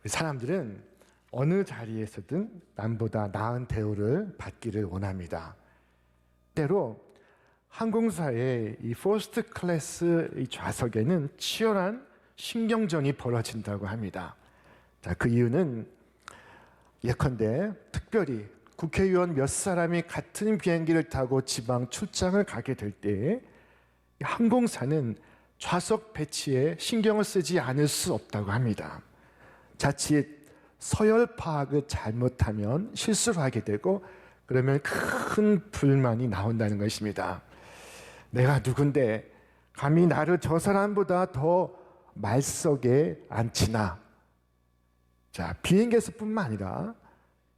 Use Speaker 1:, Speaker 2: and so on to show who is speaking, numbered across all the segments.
Speaker 1: 사람들은 어느 자리에서든 남보다 나은 대우를 받기를 원합니다. 때로 항공사의 이 퍼스트 클래스 이 좌석에는 치열한 신경전이 벌어진다고 합니다. 자, 그 이유는 예컨대 특별히 국회의원 몇 사람이 같은 비행기를 타고 지방 출장을 가게 될 때 항공사는 좌석 배치에 신경을 쓰지 않을 수 없다고 합니다. 자칫 서열 파악을 잘못하면 실수를 하게 되고 그러면 큰 불만이 나온다는 것입니다. 내가 누군데 감히 나를 저 사람보다 더 말석에 앉히나. 자, 비행기에서뿐만 아니라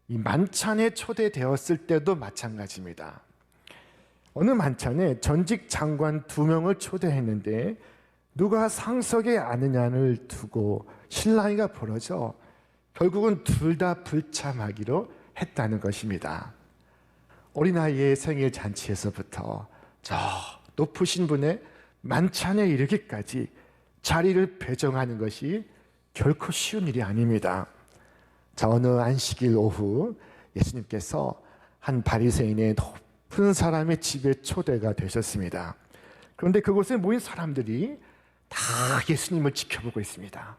Speaker 1: 이 만찬에 초대되었을 때도 마찬가지입니다. 어느 만찬에 전직 장관 2명을 초대했는데 누가 상석에 앉느냐를 두고 실랑이가 벌어져 결국은 둘 다 불참하기로 했다는 것입니다. 어린아이의 생일 잔치에서부터 저 높으신 분의 만찬에 이르기까지 자리를 배정하는 것이 결코 쉬운 일이 아닙니다. 자, 어느 안식일 오후 예수님께서 한 바리새인의 높은 사람의 집에 초대가 되셨습니다. 그런데 그곳에 모인 사람들이 다 예수님을 지켜보고 있습니다.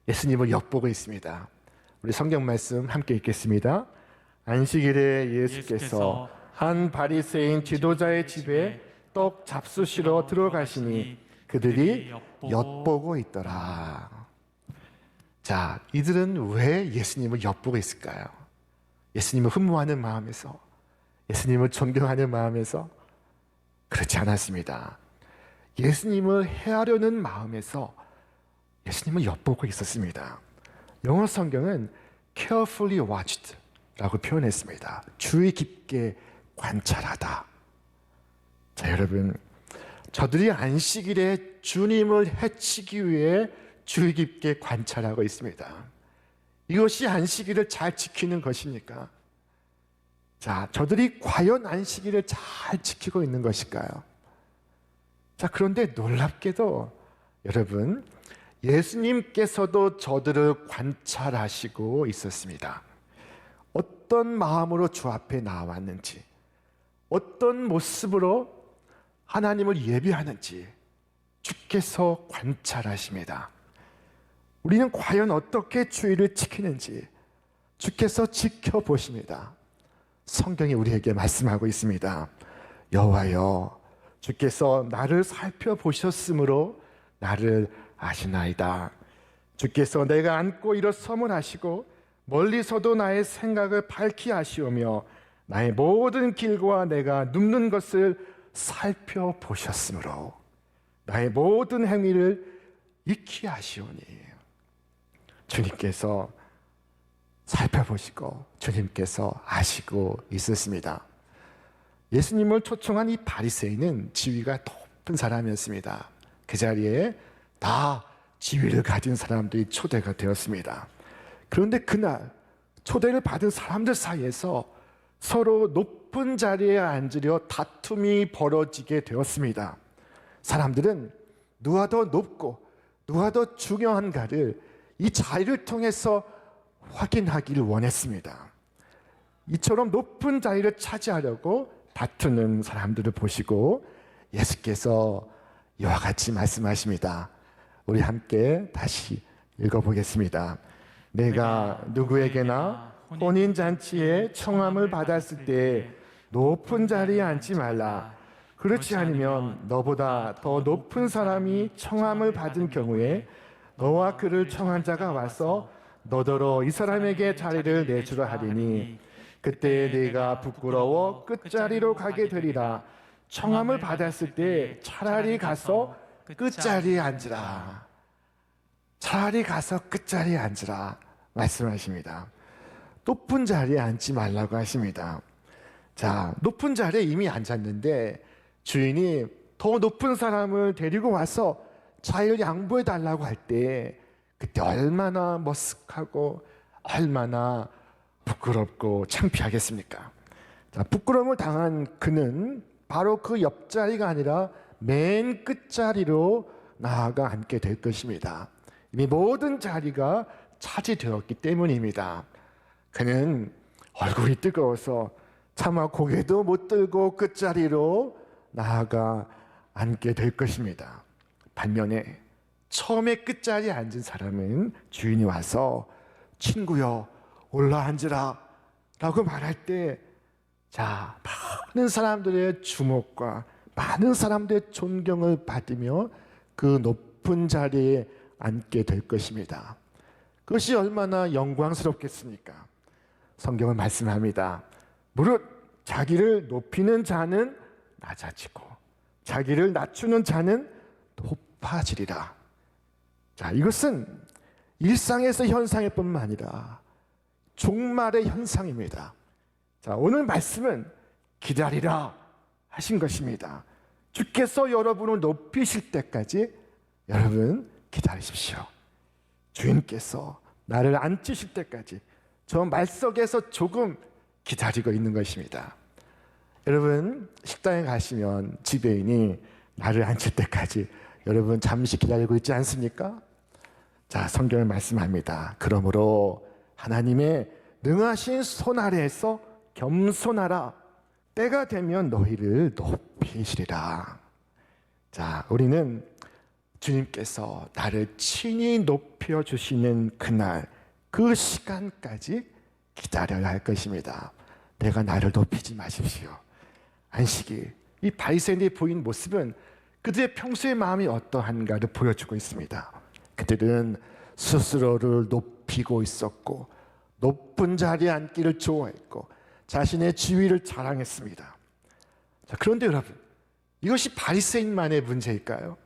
Speaker 1: 예수님을 엿보고 있습니다. 우리 성경 말씀 함께 읽겠습니다. 안식일에 예수께서 한 바리새인 지도자의 집에 떡 잡수시러 들어가시니 그들이 엿보고 있더라. 자, 이들은 왜 예수님을 엿보고 있을까요? 예수님을 흠모하는 마음에서, 예수님을 존경하는 마음에서? 그렇지 않았습니다. 예수님을 해하려는 마음에서 예수님을 엿보고 있었습니다. 영어 성경은 carefully watched 라고 표현했습니다. 주의 깊게 관찰하다. 자, 여러분, 저들이 안식일에 주님을 해치기 위해 주의 깊게 관찰하고 있습니다. 이것이 안식일을 잘 지키는 것입니까? 자, 저들이 과연 안식일을 잘 지키고 있는 것일까요? 자, 그런데 놀랍게도 여러분, 예수님께서도 저들을 관찰하시고 있었습니다. 어떤 마음으로 주 앞에 나왔는지, 어떤 모습으로 하나님을 예배하는지 주께서 관찰하십니다. 우리는 과연 어떻게 주의를 지키는지 주께서 지켜보십니다. 성경이 우리에게 말씀하고 있습니다. 여호와여, 주께서 나를 살펴보셨으므로 나를 아시나이다. 주께서 내가 앉고 일어섬을 하시고 멀리서도 나의 생각을 밝히 아시오며 나의 모든 길과 내가 눕는 것을 살펴보셨으므로 나의 모든 행위를 익히 아시오니. 주님께서 살펴보시고 주님께서 아시고 있었습니다. 예수님을 초청한 이 바리새인은 지위가 높은 사람이었습니다. 그 자리에 다 지위를 가진 사람들이 초대가 되었습니다. 그런데 그날 초대를 받은 사람들 사이에서 서로 높은 자리에 앉으려 다툼이 벌어지게 되었습니다. 사람들은 누가 더 높고 누가 더 중요한가를 이 자리를 통해서 확인하기를 원했습니다. 이처럼 높은 자리를 차지하려고 다투는 사람들을 보시고 예수께서 이와 같이 말씀하십니다. 우리 함께 다시 읽어보겠습니다. 내가 누구에게나 혼인잔치에 청함을 받았을 때 높은 자리에 앉지 말라. 그렇지 않으면 너보다 더 높은 사람이 청함을 받은 경우에 너와 그를 청한 자가 와서 너더러 이 사람에게 자리를 내주라 하리니 그때 네가 부끄러워 끝자리로 가게 되리라. 청함을 받았을 때 차라리 가서 끝자리에 앉으라. 차라리 가서 끝자리에 앉으라 말씀하십니다. 높은 자리에 앉지 말라고 하십니다. 자, 높은 자리에 이미 앉았는데 주인이 더 높은 사람을 데리고 와서 자리를 양보해 달라고 할 때 그때 얼마나 머쓱하고 얼마나 부끄럽고 창피하겠습니까? 자, 부끄러움을 당한 그는 바로 그 옆자리가 아니라 맨 끝자리로 나아가 앉게 될 것입니다. 이미 모든 자리가 차지되었기 때문입니다. 그는 얼굴이 뜨거워서 차마 고개도 못 들고 끝자리로 나아가 앉게 될 것입니다. 반면에 처음에 끝자리에 앉은 사람은 주인이 와서 친구여 올라앉으라 라고 말할 때, 자, 많은 사람들의 주목과 많은 사람들의 존경을 받으며 그 높은 자리에 앉게 될 것입니다. 그것이 얼마나 영광스럽겠습니까? 성경은 말씀합니다. 무릇 자기를 높이는 자는 낮아지고 자기를 낮추는 자는 높아지리라. 자, 이것은 일상에서 현상일 뿐만 아니라 종말의 현상입니다. 자, 오늘 말씀은 기다리라 하신 것입니다. 주께서 여러분을 높이실 때까지 여러분 기다리십시오. 주인께서 나를 앉히실 때까지 저 말 속에서 조금 기다리고 있는 것입니다. 여러분 식당에 가시면 지배인이 나를 앉힐 때까지 여러분 잠시 기다리고 있지 않습니까? 자, 성경을 말씀합니다. 그러므로 하나님의 능하신 손 아래에서 겸손하라. 때가 되면 너희를 높이시리라. 자, 우리는 주님께서 나를 친히 높여주시는 그날, 그 시간까지 기다려야 할 것입니다. 내가 나를 높이지 마십시오. 안식일, 이 바리새인의 보인 모습은 그들의 평소의 마음이 어떠한가를 보여주고 있습니다. 그들은 스스로를 높이고 있었고 높은 자리에 앉기를 좋아했고 자신의 지위를 자랑했습니다. 자, 그런데 여러분, 이것이 바리새인만의 문제일까요?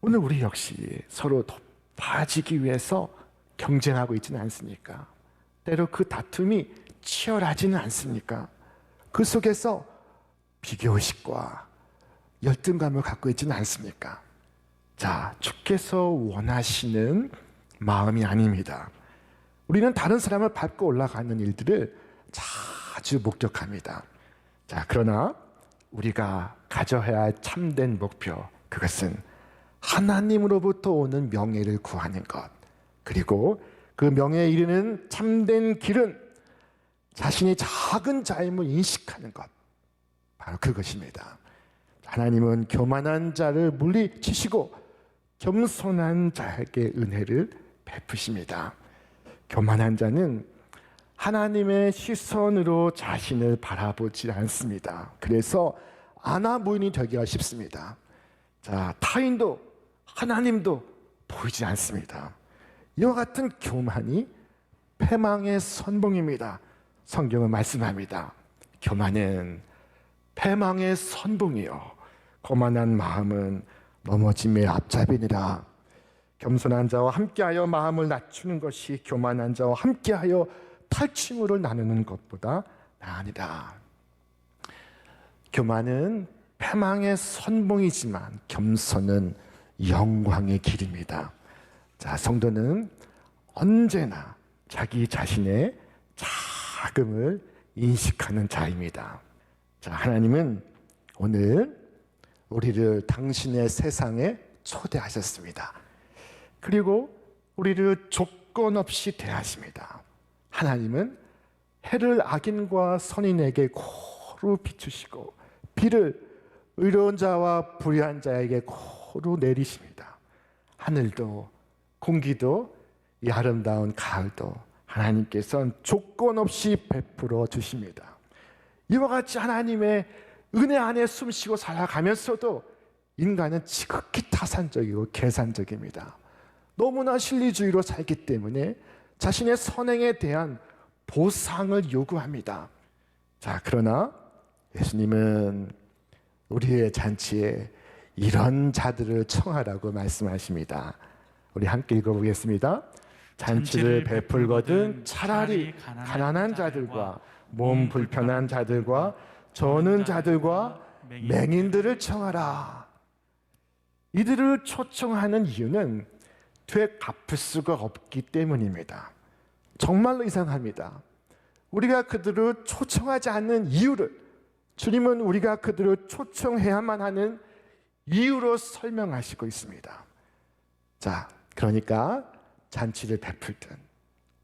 Speaker 1: 오늘 우리 역시 서로 높아지기 위해서 경쟁하고 있지는 않습니까? 때로 그 다툼이 치열하지는 않습니까? 그 속에서 비교의식과 열등감을 갖고 있지는 않습니까? 자, 주께서 원하시는 마음이 아닙니다. 우리는 다른 사람을 밟고 올라가는 일들을 자주 목격합니다. 자, 그러나 우리가 가져야 할 참된 목표, 그것은 하나님으로부터 오는 명예를 구하는 것, 그리고 그 명예에 이르는 참된 길은 자신의 작은 자임을 인식하는 것, 바로 그것입니다. 하나님은 교만한 자를 물리치시고 겸손한 자에게 은혜를 베푸십니다. 교만한 자는 하나님의 시선으로 자신을 바라보지 않습니다. 그래서 아나무인이 되기가 쉽습니다. 자, 타인도 하나님도 보이지 않습니다. 이와 같은 교만이 패망의 선봉입니다. 성경은 말씀합니다. 교만은 패망의 선봉이요, 거만한 마음은 넘어짐의 앞잡이니라. 겸손한 자와 함께하여 마음을 낮추는 것이 교만한 자와 함께하여 탈취물을 나누는 것보다 나으니라. 교만은 패망의 선봉이지만 겸손은 영광의 길입니다. 자, 성도는 언제나 자기 자신의 자금을 인식하는 자입니다. 자, 하나님은 오늘 우리를 당신의 세상에 초대하셨습니다. 그리고 우리를 조건 없이 대하십니다. 하나님은 해를 악인과 선인에게 고루 비추시고 비를 의로운 자와 불의한 자에게 고루 내리십니다. 하늘도 공기도 이 아름다운 가을도 하나님께서는 조건 없이 베풀어 주십니다. 이와 같이 하나님의 은혜 안에 숨쉬고 살아가면서도 인간은 지극히 타산적이고 계산적입니다. 너무나 실리주의로 살기 때문에 자신의 선행에 대한 보상을 요구합니다. 자, 그러나 예수님은 우리의 잔치에 이런 자들을 청하라고 말씀하십니다. 우리 함께 읽어보겠습니다. 잔치를 베풀거든 차라리 가난한 자들과 몸 불편한 자들과 저는 자들과 맹인들을 청하라. 이들을 초청하는 이유는 되갚을 수가 없기 때문입니다. 정말로 이상합니다. 우리가 그들을 초청하지 않는 이유를 주님은 우리가 그들을 초청해야만 하는 이유로 설명하시고 있습니다. 자, 그러니까 잔치를 베풀든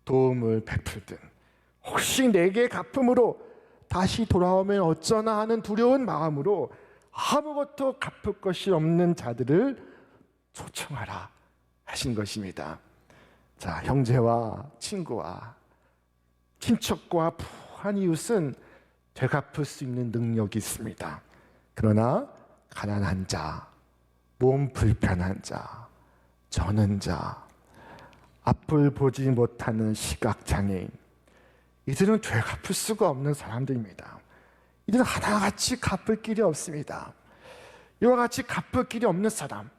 Speaker 1: 도움을 베풀든 혹시 내게 갚음으로 다시 돌아오면 어쩌나 하는 두려운 마음으로 아무것도 갚을 것이 없는 자들을 초청하라 하신 것입니다. 자, 형제와 친구와 친척과 부한 이웃은 되갚을 수 있는 능력이 있습니다. 그러나 가난한 자, 몸 불편한 자, 저는 자, 앞을 보지 못하는 시각장애인, 이들은 되갚을 수가 없는 사람들입니다. 이들은 하나같이 갚을 길이 없습니다. 이와 같이 갚을 길이 없는 사람,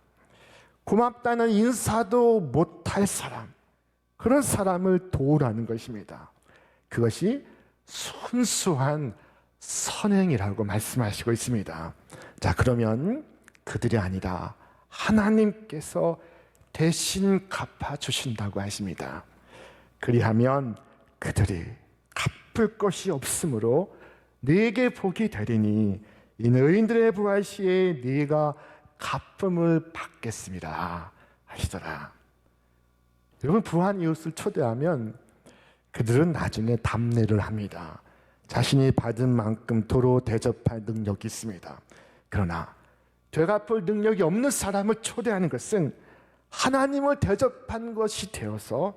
Speaker 1: 고맙다는 인사도 못할 사람, 그런 사람을 도우라는 것입니다. 그것이 순수한 선행이라고 말씀하시고 있습니다. 자, 그러면 그들이 아니라 하나님께서 대신 갚아주신다고 하십니다. 그리하면 그들이 갚을 것이 없으므로 네게 복이 되리니 이 너희들의 부활 시에 네가 갚음을 받겠습니다 하시더라. 여러분, 부한 이웃을 초대하면 그들은 나중에 답례를 합니다. 자신이 받은 만큼 도로 대접할 능력이 있습니다. 그러나 되갚을 능력이 없는 사람을 초대하는 것은 하나님을 대접한 것이 되어서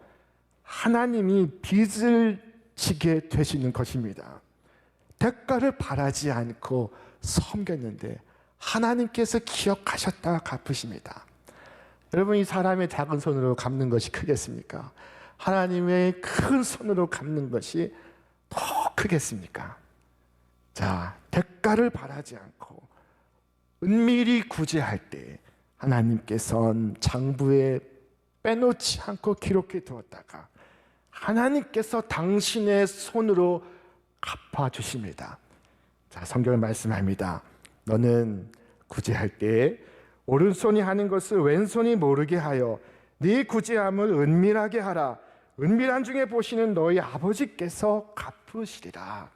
Speaker 1: 하나님이 빚을 지게 되시는 것입니다. 대가를 바라지 않고 섬겼는데 하나님께서 기억하셨다가 갚으십니다. 여러분, 이 사람의 작은 손으로 갚는 것이 크겠습니까? 하나님의 큰 손으로 갚는 것이 더 크겠습니까? 자, 대가를 바라지 않고 은밀히 구제할 때 하나님께서는 장부에 빼놓지 않고 기록해 두었다가 하나님께서 당신의 손으로 갚아주십니다. 자, 성경은 말씀합니다. 너는 구제할 때 오른손이 하는 것을 왼손이 모르게 하여 네 구제함을 은밀하게 하라. 은밀한 중에 보시는 너희 아버지께서 갚으시리라.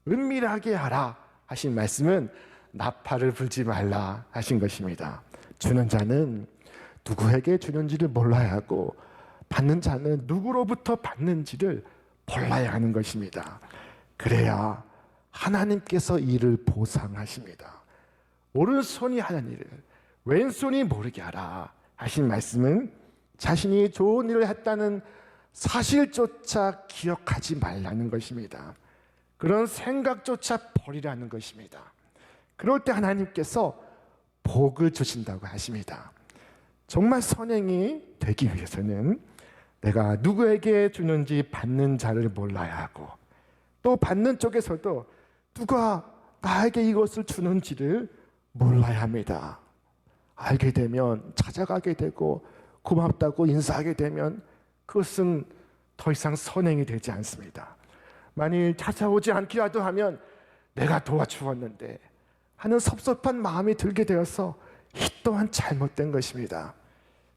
Speaker 1: 은밀하게 하라 하신 말씀은 나팔을 불지 말라 하신 것입니다. 주는 자는 누구에게 주는지를 몰라야 하고 받는 자는 누구로부터 받는지를 몰라야 하는 것입니다. 그래야 하나님께서 이를 보상하십니다. 오른손이 하는 일을 왼손이 모르게 하라 하신 말씀은 자신이 좋은 일을 했다는 사실조차 기억하지 말라는 것입니다. 그런 생각조차 버리라는 것입니다. 그럴 때 하나님께서 복을 주신다고 하십니다. 정말 선행이 되기 위해서는 내가 누구에게 주는지 받는 자를 몰라야 하고 또 받는 쪽에서도 누가 나에게 이것을 주는지를 몰라야 합니다. 알게 되면 찾아가게 되고 고맙다고 인사하게 되면 그것은 더 이상 선행이 되지 않습니다. 만일 찾아오지 않기라도 하면 내가 도와주었는데 하는 섭섭한 마음이 들게 되어서 이 또한 잘못된 것입니다.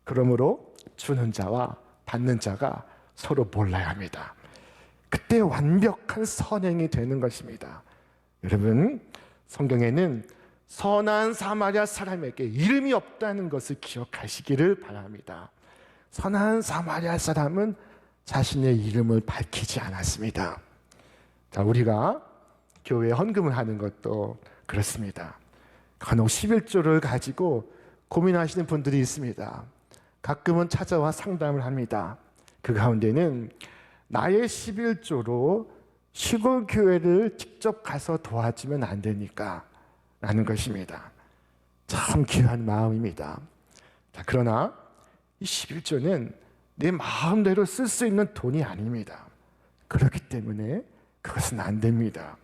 Speaker 1: 그러므로 주는 자와 받는 자가 서로 몰라야 합니다. 그때 완벽한 선행이 되는 것입니다. 여러분, 성경에는 선한 사마리아 사람에게 이름이 없다는 것을 기억하시기를 바랍니다. 선한 사마리아 사람은 자신의 이름을 밝히지 않았습니다. 자, 우리가 교회에 헌금을 하는 것도 그렇습니다. 간혹 11조를 가지고 고민하시는 분들이 있습니다. 가끔은 찾아와 상담을 합니다. 그 가운데는 나의 11조로 시골 교회를 직접 가서 도와주면 안 되니까 라는 것입니다. 참 귀한 마음입니다. 자, 그러나 이 11조는 내 마음대로 쓸 수 있는 돈이 아닙니다. 그렇기 때문에 그것은 안 됩니다.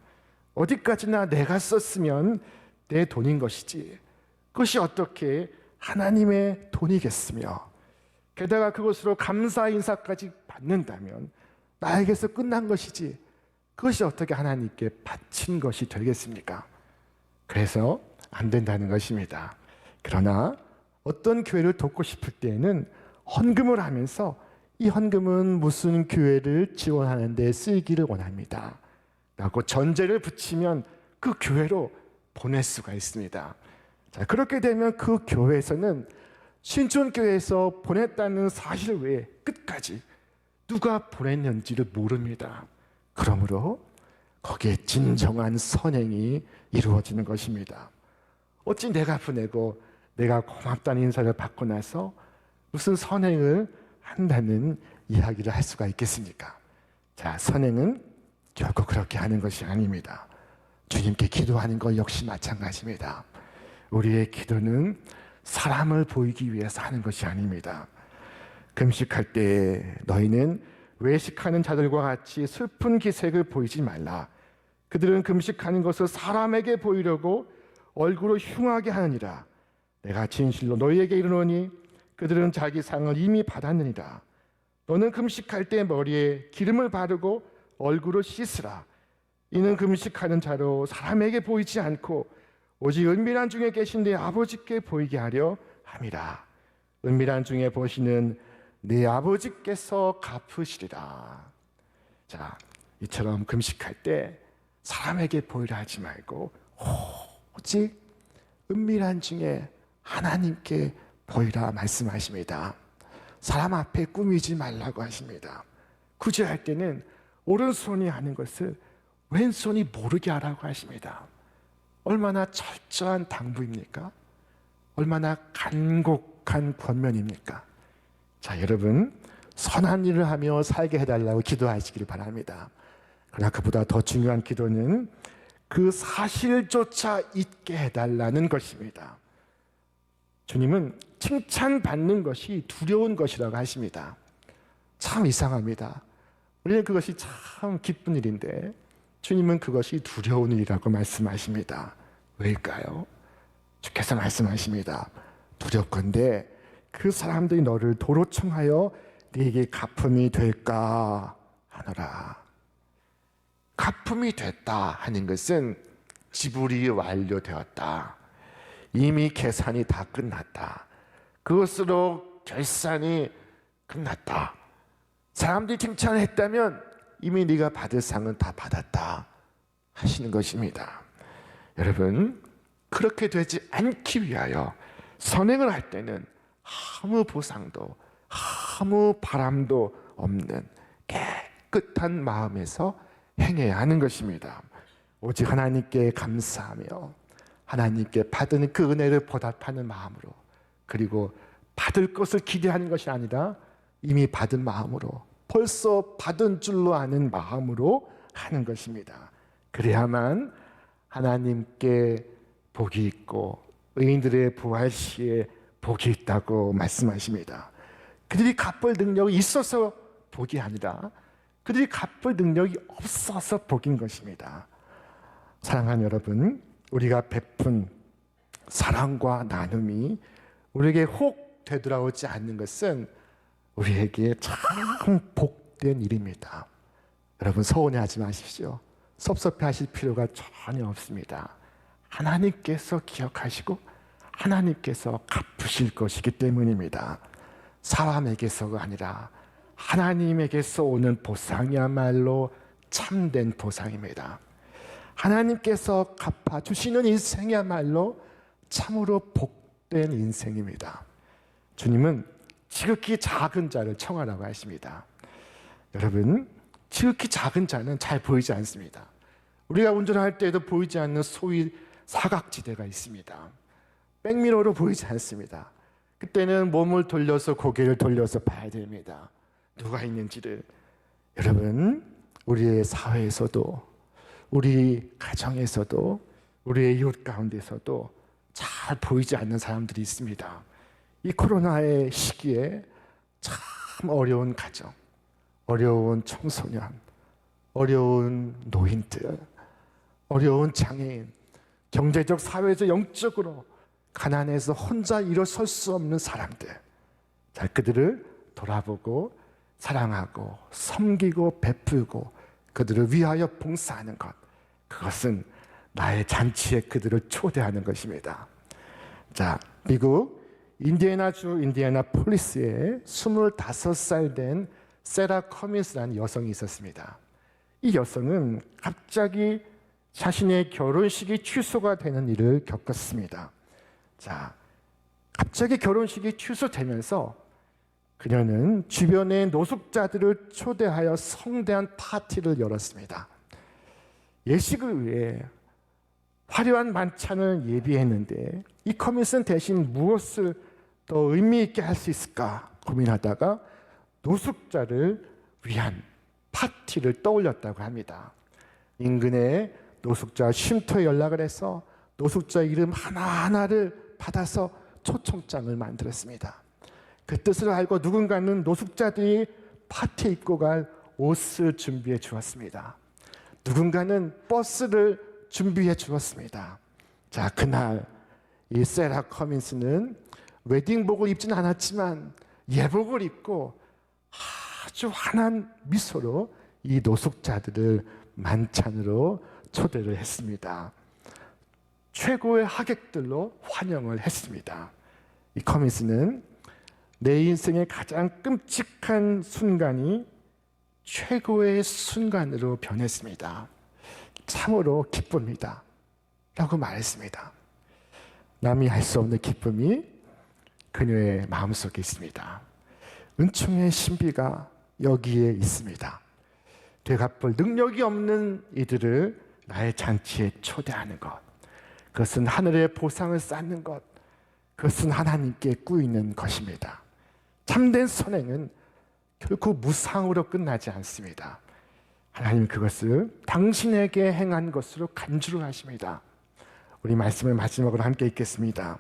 Speaker 1: 어디까지나 내가 썼으면 내 돈인 것이지 그것이 어떻게 하나님의 돈이겠으며 게다가 그것으로 감사 인사까지 받는다면 나에게서 끝난 것이지 그것이 어떻게 하나님께 바친 것이 되겠습니까? 그래서 안 된다는 것입니다. 그러나 어떤 교회를 돕고 싶을 때에는 헌금을 하면서 이 헌금은 무슨 교회를 지원하는 데 쓰이기를 원합니다 라고 전제를 붙이면 그 교회로 보낼 수가 있습니다. 자, 그렇게 되면 그 교회에서는 신촌교회에서 보냈다는 사실 외에 끝까지 누가 보냈는지를 모릅니다. 그러므로 거기에 진정한 선행이 이루어지는 것입니다. 어찌 내가 보내고 내가 고맙다는 인사를 받고 나서 무슨 선행을 한다는 이야기를 할 수가 있겠습니까? 자, 선행은 결코 그렇게 하는 것이 아닙니다. 주님께 기도하는 것 역시 마찬가지입니다. 우리의 기도는 사람을 보이기 위해서 하는 것이 아닙니다. 금식할 때 너희는 외식하는 자들과 같이 슬픈 기색을 보이지 말라. 그들은 금식하는 것을 사람에게 보이려고 얼굴을 흉하게 하느니라. 내가 진실로 너희에게 이르노니 그들은 자기 상을 이미 받았느니라. 너는 금식할 때 머리에 기름을 바르고 얼굴을 씻으라. 이는 금식하는 자로 사람에게 보이지 않고 오직 은밀한 중에 계신 내 아버지께 보이게 하려 함이라. 은밀한 중에 보시는 내 아버지께서 갚으시리라. 자, 이처럼 금식할 때 사람에게 보이라 하지 말고 오직 은밀한 중에 하나님께 보이라 말씀하십니다. 사람 앞에 꾸미지 말라고 하십니다. 구제할 때는 오른손이 하는 것을 왼손이 모르게 하라고 하십니다. 얼마나 철저한 당부입니까? 얼마나 간곡한 권면입니까? 자, 여러분, 선한 일을 하며 살게 해달라고 기도하시기를 바랍니다. 그러나 그보다 더 중요한 기도는 그 사실조차 잊게 해달라는 것입니다. 주님은 칭찬받는 것이 두려운 것이라고 하십니다. 참 이상합니다. 우리는 그것이 참 기쁜 일인데 주님은 그것이 두려운 일이라고 말씀하십니다. 왜일까요? 주께서 말씀하십니다. 두렵건대 그 사람들이 너를 도로 청하여 네게 가품이 될까 하노라. 가품이 됐다 하는 것은 지불이 완료되었다. 이미 계산이 다 끝났다. 그것으로 결산이 끝났다. 사람들이 칭찬을 했다면 이미 네가 받을 상은 다 받았다 하시는 것입니다. 여러분, 그렇게 되지 않기 위하여 선행을 할 때는 아무 보상도 아무 바람도 없는 깨끗한 마음에서 행해야 하는 것입니다. 오직 하나님께 감사하며 하나님께 받은 그 은혜를 보답하는 마음으로, 그리고 받을 것을 기대하는 것이 아니라 이미 받은 마음으로, 벌써 받은 줄로 아는 마음으로 하는 것입니다. 그래야만 하나님께 복이 있고 의인들의 부활 시에 복이 있다고 말씀하십니다. 그들이 갚을 능력이 있어서 복이 아니라 그들이 갚을 능력이 없어서 복인 것입니다. 사랑하는 여러분, 우리가 베푼 사랑과 나눔이 우리에게 혹 되돌아오지 않는 것은 우리에게 참 복된 일입니다. 여러분, 서운해하지 마십시오. 섭섭해하실 필요가 전혀 없습니다. 하나님께서 기억하시고 하나님께서 갚으실 것이기 때문입니다. 사람에게서가 아니라 하나님에게서 오는 보상이야말로 참된 보상입니다. 하나님께서 갚아주시는 인생이야말로 참으로 복된 인생입니다. 주님은 지극히 작은 자를 청하라고 하십니다. 여러분, 지극히 작은 자는 잘 보이지 않습니다. 우리가 운전할 때에도 보이지 않는 소위 사각지대가 있습니다. 백미러로 보이지 않습니다. 그때는 몸을 돌려서 고개를 돌려서 봐야 됩니다. 누가 있는지를. 여러분, 우리의 사회에서도, 우리 가정에서도, 우리의 이웃 가운데서도 잘 보이지 않는 사람들이 있습니다. 이 코로나의 시기에 참 어려운 가정, 어려운 청소년, 어려운 노인들, 어려운 장애인, 경제적, 사회적, 영적으로 가난해서 혼자 일어설 수 없는 사람들, 자, 그들을 돌아보고 사랑하고 섬기고 베풀고 그들을 위하여 봉사하는 것, 그것은 나의 잔치에 그들을 초대하는 것입니다. 자, 미국 인디애나주 인디애나폴리스에 25살 된 세라 커밋이라는 여성이 있었습니다. 이 여성은 갑자기 자신의 결혼식이 취소가 되는 일을 겪었습니다. 자, 갑자기 결혼식이 취소되면서 그녀는 주변의 노숙자들을 초대하여 성대한 파티를 열었습니다. 예식을 위해 화려한 만찬을 예비했는데 이 커밋은 대신 무엇을 더 의미 있게 할 수 있을까 고민하다가 노숙자를 위한 파티를 떠올렸다고 합니다. 인근의 노숙자 쉼터에 연락을 해서 노숙자 이름 하나하나를 받아서 초청장을 만들었습니다. 그 뜻을 알고 누군가는 노숙자들이 파티에 입고 갈 옷을 준비해 주었습니다. 누군가는 버스를 준비해 주었습니다. 자, 그날 이 세라 커민스는 웨딩복을 입지는 않았지만 예복을 입고 아주 환한 미소로 이 노숙자들을 만찬으로 초대를 했습니다. 최고의 하객들로 환영을 했습니다. 이 커민스는 내 인생의 가장 끔찍한 순간이 최고의 순간으로 변했습니다. 참으로 기쁩니다. 라고 말했습니다. 남이 알 수 없는 기쁨이 그녀의 마음속에 있습니다. 은총의 신비가 여기에 있습니다. 되갚을 능력이 없는 이들을 나의 잔치에 초대하는 것, 그것은 하늘의 보상을 쌓는 것, 그것은 하나님께 꾸이는 것입니다. 참된 선행은 결코 무상으로 끝나지 않습니다. 하나님 그것을 당신에게 행한 것으로 간주를 하십니다. 우리 말씀을 마지막으로 함께 읽겠습니다.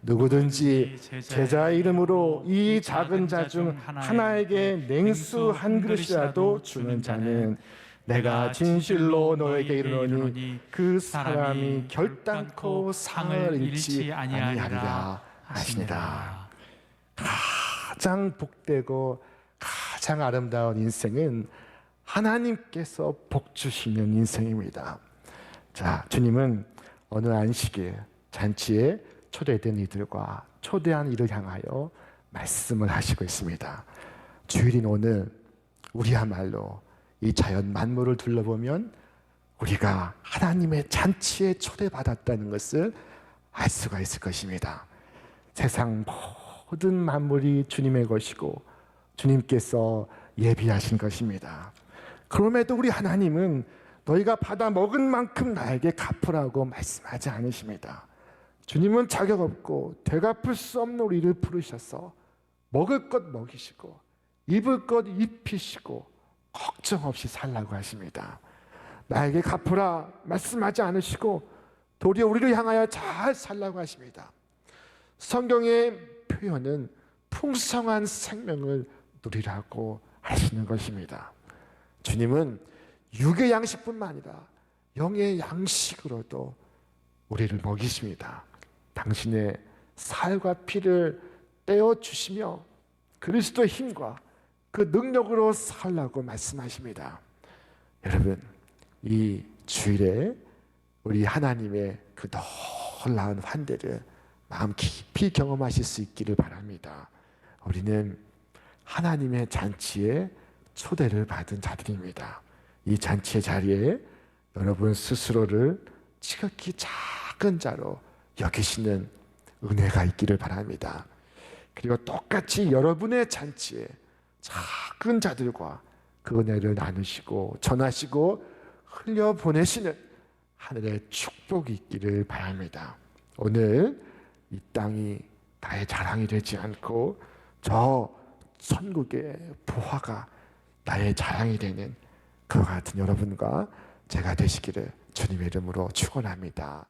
Speaker 1: 누구든지 제자의 이름으로 이 작은 자 중 하나에게 냉수 한 그릇이라도 주는 자는 내가 진실로 너에게 이르노니 그 사람이 결단코 상을 잃지 아니하리라 하시니라. 가장 복되고 가장 아름다운 인생은 하나님께서 복 주시는 인생입니다. 자, 주님은 어느 안식일 잔치에 초대된 이들과 초대한 이를 향하여 말씀을 하시고 있습니다. 주일인 오늘 우리야말로 이 자연 만물을 둘러보면 우리가 하나님의 잔치에 초대받았다는 것을 알 수가 있을 것입니다. 세상 모든 만물이 주님의 것이고 주님께서 예비하신 것입니다. 그럼에도 우리 하나님은 너희가 받아 먹은 만큼 나에게 갚으라고 말씀하지 않으십니다. 주님은 자격 없고 되갚을 수 없는 우리를 부르셔서 먹을 것 먹이시고 입을 것 입히시고 걱정 없이 살라고 하십니다. 나에게 갚으라 말씀하지 않으시고 도리어 우리를 향하여 잘 살라고 하십니다. 성경의 표현은 풍성한 생명을 누리라고 하시는 것입니다. 주님은 육의 양식뿐만 아니라 영의 양식으로도 우리를 먹이십니다. 당신의 살과 피를 떼어주시며 그리스도의 힘과 그 능력으로 살라고 말씀하십니다. 여러분, 이 주일에 우리 하나님의 그 놀라운 환대를 마음 깊이 경험하실 수 있기를 바랍니다. 우리는 하나님의 잔치에 초대를 받은 자들입니다. 이 잔치의 자리에 여러분 스스로를 지극히 작은 자로 여기시는 은혜가 있기를 바랍니다. 그리고 똑같이 여러분의 잔치에 작은 자들과 그 은혜를 나누시고 전하시고 흘려보내시는 하늘의 축복이 있기를 바랍니다. 오늘 이 땅이 나의 자랑이 되지 않고 저 천국의 보화가 나의 자랑이 되는 그와 같은 여러분과 제가 되시기를 주님의 이름으로 축원합니다.